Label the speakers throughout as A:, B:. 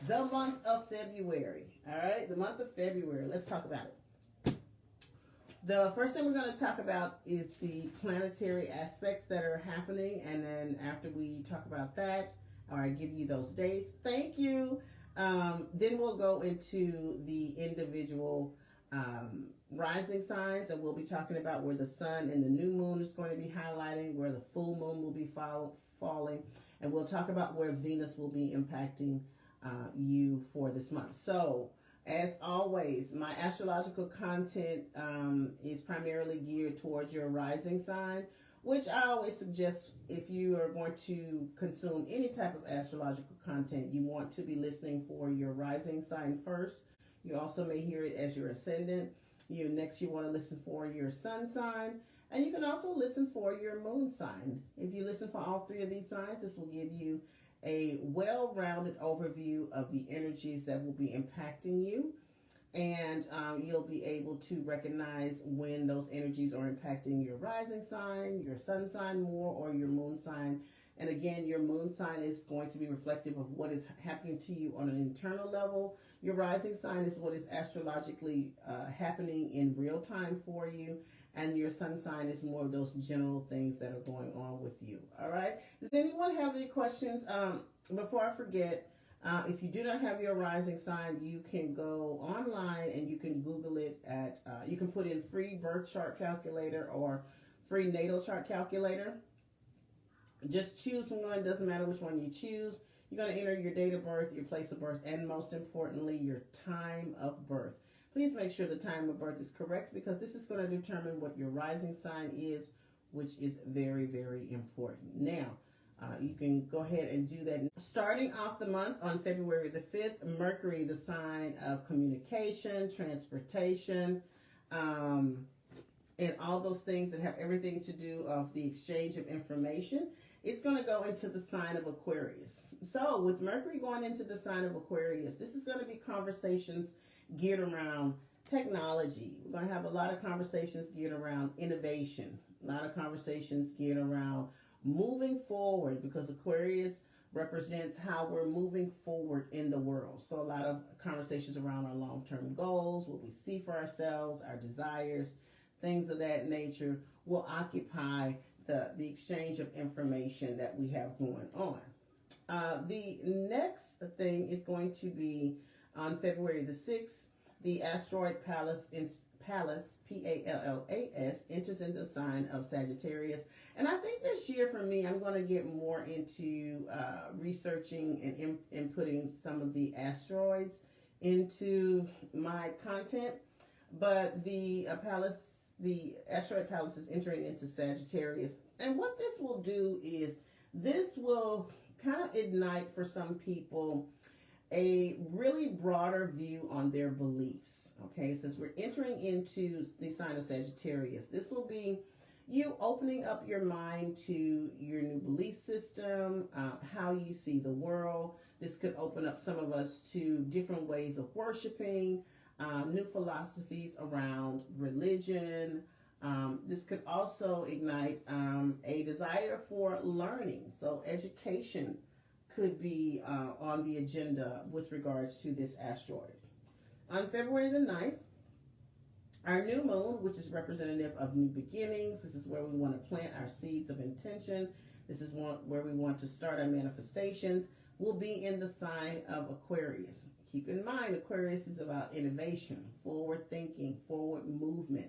A: The month of February. All right, the month of February. Let's talk about it. The first thing we're going to talk about is the planetary aspects that are happening, and then after we talk about that, or I give you those dates, thank you. Then we'll go into the individual rising signs, and we'll be talking about where the sun and the new moon is going to be highlighting, where the full moon will be falling, and we'll talk about where Venus will be impacting you for this month. So, as always, my astrological content is primarily geared towards your rising sign, which I always suggest if you are going to consume any type of astrological content, you want to be listening for your rising sign first. You also may hear it as your ascendant. Next, you want to listen for your sun sign, and you can also listen for your moon sign. If you listen for all three of these signs, this will give you a well-rounded overview of the energies that will be impacting you, and you'll be able to recognize when those energies are impacting your rising sign, your sun sign more, or your moon sign. And again, your moon sign is going to be reflective of what is happening to you on an internal level. Your rising sign is what is astrologically happening in real time for you. And your sun sign is more of those general things that are going on with you. All right. Does anyone have any questions? Before I forget, if you do not have your rising sign, you can go online and you can Google it at, you can put in free birth chart calculator or free natal chart calculator. Just choose one. Doesn't matter which one you choose. You're going to enter your date of birth, your place of birth, and most importantly, your time of birth. Please make sure the time of birth is correct, because this is going to determine what your rising sign is, which is very, very important. Now, you can go ahead and do that. Starting off the month on February the 5th, Mercury, the sign of communication, transportation, and all those things that have everything to do of the exchange of information, it's going to go into the sign of Aquarius. So with Mercury going into the sign of Aquarius, this is going to be conversations geared around technology. We're going to have a lot of conversations geared around innovation, a lot of conversations geared around moving forward, because Aquarius represents how we're moving forward in the world. So a lot of conversations around our long-term goals, what we see for ourselves, our desires, things of that nature will occupy the exchange of information that we have going on. The next thing is going to be on February the 6th, the asteroid Pallas, Pallas, enters into the sign of Sagittarius. And I think this year for me, I'm going to get more into researching and inputting some of the asteroids into my content. But the asteroid Pallas is entering into Sagittarius. And what this will do is this will kind of ignite for some people a really broader view on their beliefs. Okay, since we're entering into the sign of Sagittarius, this will be you opening up your mind to your new belief system, how you see the world. This could open up some of us to different ways of worshiping, new philosophies around religion. This could also ignite a desire for learning. So education could be on the agenda with regards to this asteroid. On February the 9th, our new moon, which is representative of new beginnings, this is where we want to plant our seeds of intention. This is where we want to start our manifestations, will be in the sign of Aquarius. Keep in mind, Aquarius is about innovation, forward thinking, forward movement.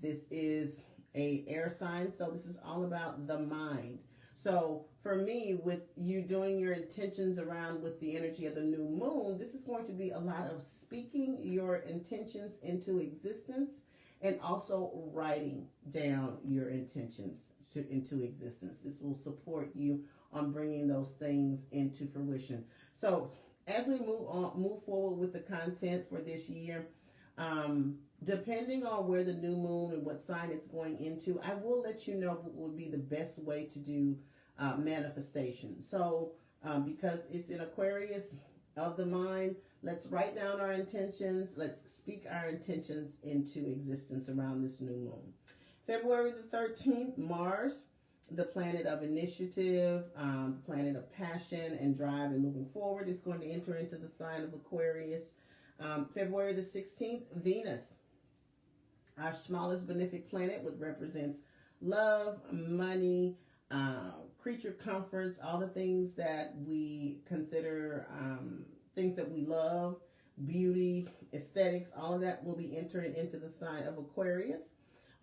A: This is an air sign, so this is all about the mind. So for me, with you doing your intentions around with the energy of the new moon, this is going to be a lot of speaking your intentions into existence, and also writing down your intentions into existence. This will support you on bringing those things into fruition. So as we move forward with the content for this year, depending on where the new moon and what sign it's going into, I will let you know what would be the best way to do manifestation. So because it's in Aquarius of the mind, let's write down our intentions. Let's speak our intentions into existence around this new moon. February the 13th, Mars the planet of initiative, the planet of passion and drive and moving forward. It's going to enter into the sign of Aquarius. February the 16th, Venus, our smallest benefic planet, which represents love, money, creature comforts, all the things that we consider things that we love, beauty, aesthetics, all of that will be entering into the sign of Aquarius.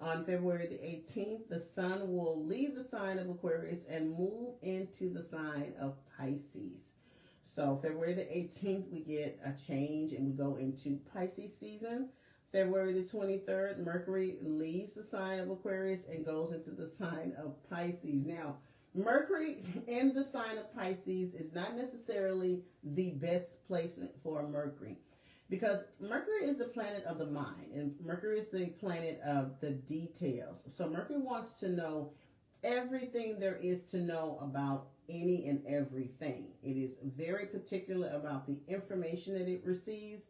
A: On February the 18th, the sun will leave the sign of Aquarius and move into the sign of Pisces. So February the 18th, we get a change and we go into Pisces season. February the 23rd, Mercury leaves the sign of Aquarius and goes into the sign of Pisces. Now, Mercury in the sign of Pisces is not necessarily the best placement for Mercury, because Mercury is the planet of the mind, and Mercury is the planet of the details. So Mercury wants to know everything there is to know about any and everything. It is very particular about the information that it receives,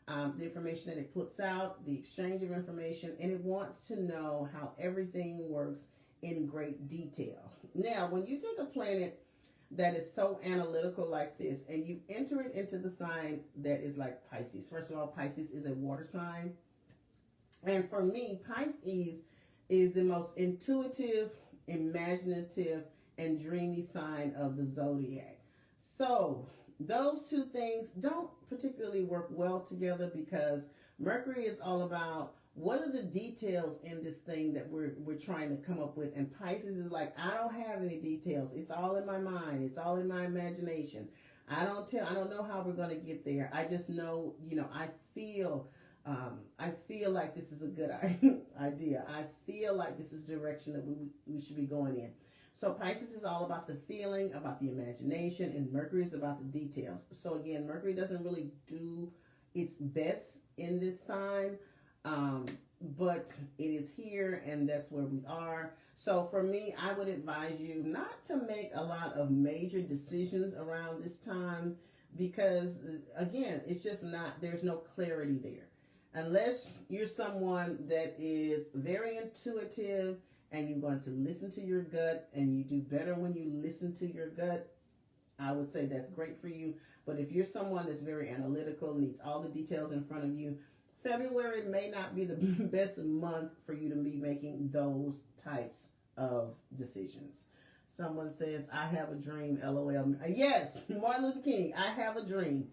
A: the information that it puts out, the exchange of information, and it wants to know how everything works in great detail. Now, when you take a planet that is so analytical like this and you enter it into the sign that is like Pisces. First of all, Pisces is a water sign. And for me, Pisces is the most intuitive, imaginative, and dreamy sign of the zodiac. So those two things don't particularly work well together, because Mercury is all about what are the details in this thing that we're trying to come up with, and Pisces is like, I don't have any details. It's all in my mind. It's all in my imagination. I don't know how we're going to get there. I just know, I feel like this is a good idea. I feel like this is the direction that we should be going in. So Pisces is all about the feeling, about the imagination, and Mercury is about the details. So again, Mercury doesn't really do its best in this sign, but it is here, and that's where we are. So for me, I would advise you not to make a lot of major decisions around this time, because again, it's just not, there's no clarity there. Unless you're someone that is very intuitive and you're going to listen to your gut, and you do better when you listen to your gut, I would say that's great for you. But if you're someone that's very analytical, needs all the details in front of you, February may not be the best month for you to be making those types of decisions. Someone says, I have a dream, LOL. Yes, Martin Luther King, I have a dream.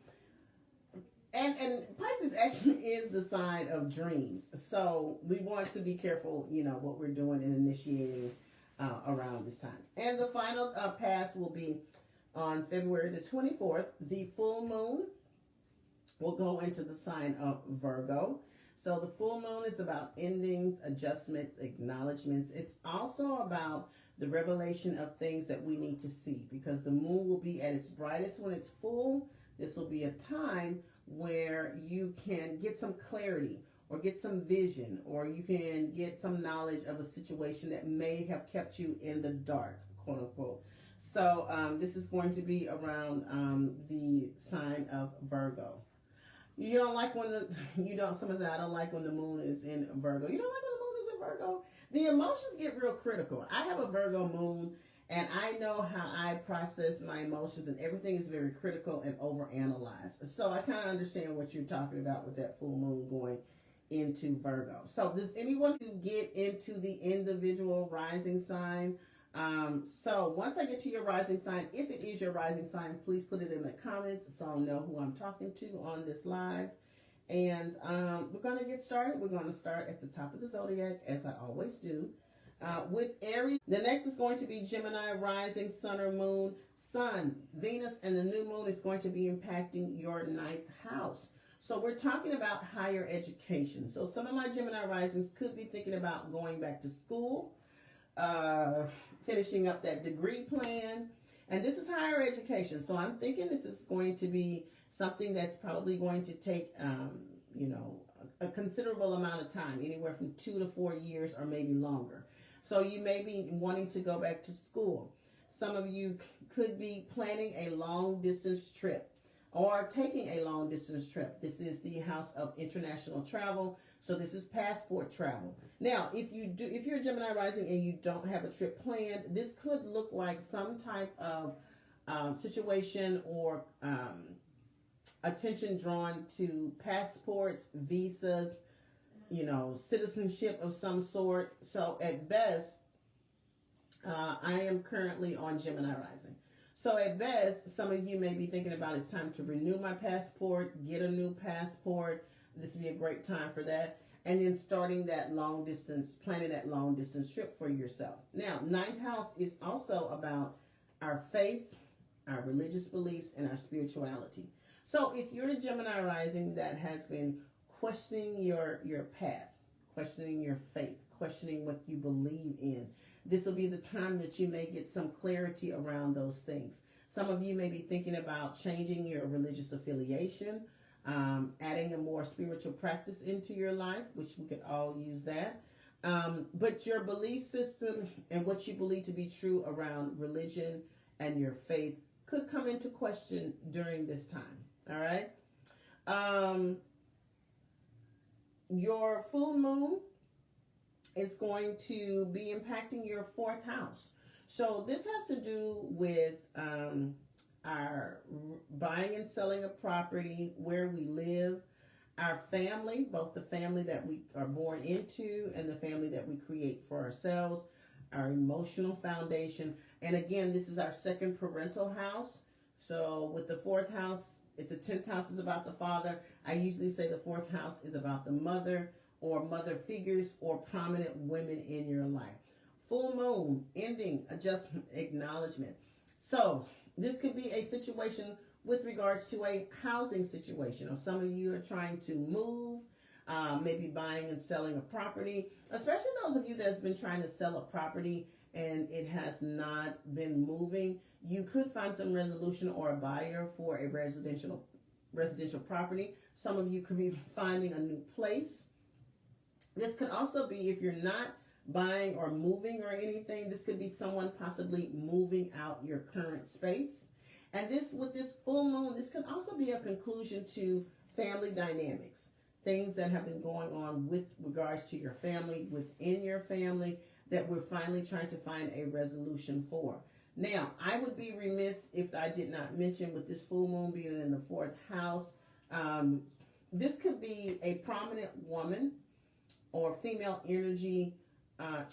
A: And Pisces actually is the sign of dreams. So we want to be careful, what we're doing and initiating around this time. And the final pass will be on February the 24th. The full moon will go into the sign of Virgo. So the full moon is about endings, adjustments, acknowledgments. It's also about the revelation of things that we need to see, because the moon will be at its brightest when it's full. This will be a time where you can get some clarity or get some vision, or you can get some knowledge of a situation that may have kept you in the dark, quote unquote. So this is going to be around the sign of Virgo. You don't like when someone said, I don't like when the moon is in Virgo. You don't like when the moon is in Virgo? The emotions get real critical. I have a Virgo moon, and I know how I process my emotions, and everything is very critical and overanalyzed. So I kind of understand what you're talking about with that full moon going into Virgo. So does anyone get into the individual rising sign? So once I get to your rising sign, if it is your rising sign, please put it in the comments so I'll know who I'm talking to on this live. And we're going to get started. We're going to start at the top of the zodiac, as I always do, with Aries. The next is going to be Gemini, rising, sun or moon. Sun, Venus, and the new moon is going to be impacting your 9th house. So we're talking about higher education. So some of my Gemini risings could be thinking about going back to school, finishing up that degree plan, and this is higher education. So I'm thinking this is going to be something that's probably going to take, a considerable amount of time, anywhere from 2 to 4 years or maybe longer. So you may be wanting to go back to school. Some of you could be planning a long distance trip or taking a long distance trip. This is the house of international travel. So this is passport travel. Now, if you're a Gemini rising and you don't have a trip planned, this could look like some type of situation or attention drawn to passports, visas, citizenship of some sort. So at best, I am currently on Gemini rising. So at best, some of you may be thinking about it's time to renew my passport, get a new passport. This would be a great time for that. And then starting that long distance, planning that long distance trip for yourself. Now, ninth house is also about our faith, our religious beliefs, and our spirituality. So if you're a Gemini rising that has been questioning your path, questioning your faith, questioning what you believe in, this will be the time that you may get some clarity around those things. Some of you may be thinking about changing your religious affiliation, adding a more spiritual practice into your life, which we could all use that. But your belief system and what you believe to be true around religion and your faith could come into question during this time. All right. Your full moon is going to be impacting your fourth house. So this has to do with our buying and selling of property, where we live, our family, both the family that we are born into and the family that we create for ourselves, our emotional foundation. And again, this is our second parental house. So with the fourth house, if the 10th house is about the father, I usually say the fourth house is about the mother or mother figures or prominent women in your life. Full moon, ending, adjustment, acknowledgement. So this could be a situation with regards to a housing situation, or some of you are trying to move, maybe buying and selling a property, especially those of you that have been trying to sell a property and it has not been moving. You could find some resolution or a buyer for a residential property. Some of you could be finding a new place. This could also be, if you're not buying or moving or anything, this could be someone possibly moving out your current space. And this, with this full moon, this could also be a conclusion to family dynamics, things that have been going on with regards to your family, within your family, that we're finally trying to find a resolution for. Now, I would be remiss if I did not mention, with this full moon being in the fourth house, this could be a prominent woman or female energy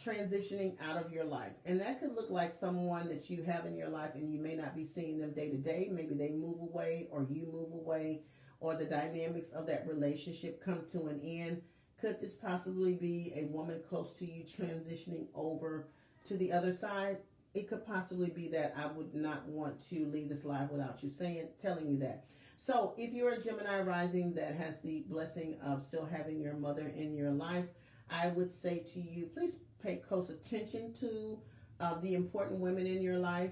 A: transitioning out of your life. And that could look like someone that you have in your life and you may not be seeing them day to day. Maybe they move away or you move away, or the dynamics of that relationship come to an end. Could this possibly be a woman close to you transitioning over to the other side? It could possibly be that. I would not want to leave this live without you telling you that. So if you're a Gemini rising that has the blessing of still having your mother in your life, I would say to you, please pay close attention to the important women in your life.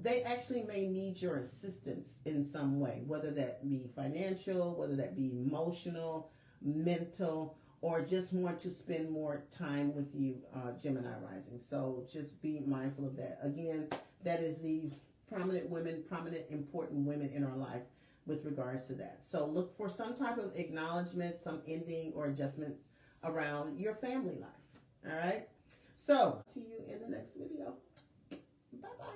A: They actually may need your assistance in some way, whether that be financial, whether that be emotional, mental, or just want to spend more time with you, Gemini rising. So just be mindful of that. Again, that is the prominent women, prominent, important women in our life with regards to that. So look for some type of acknowledgement, some ending or adjustments around your family life. All right. So see you in the next video. Bye-bye.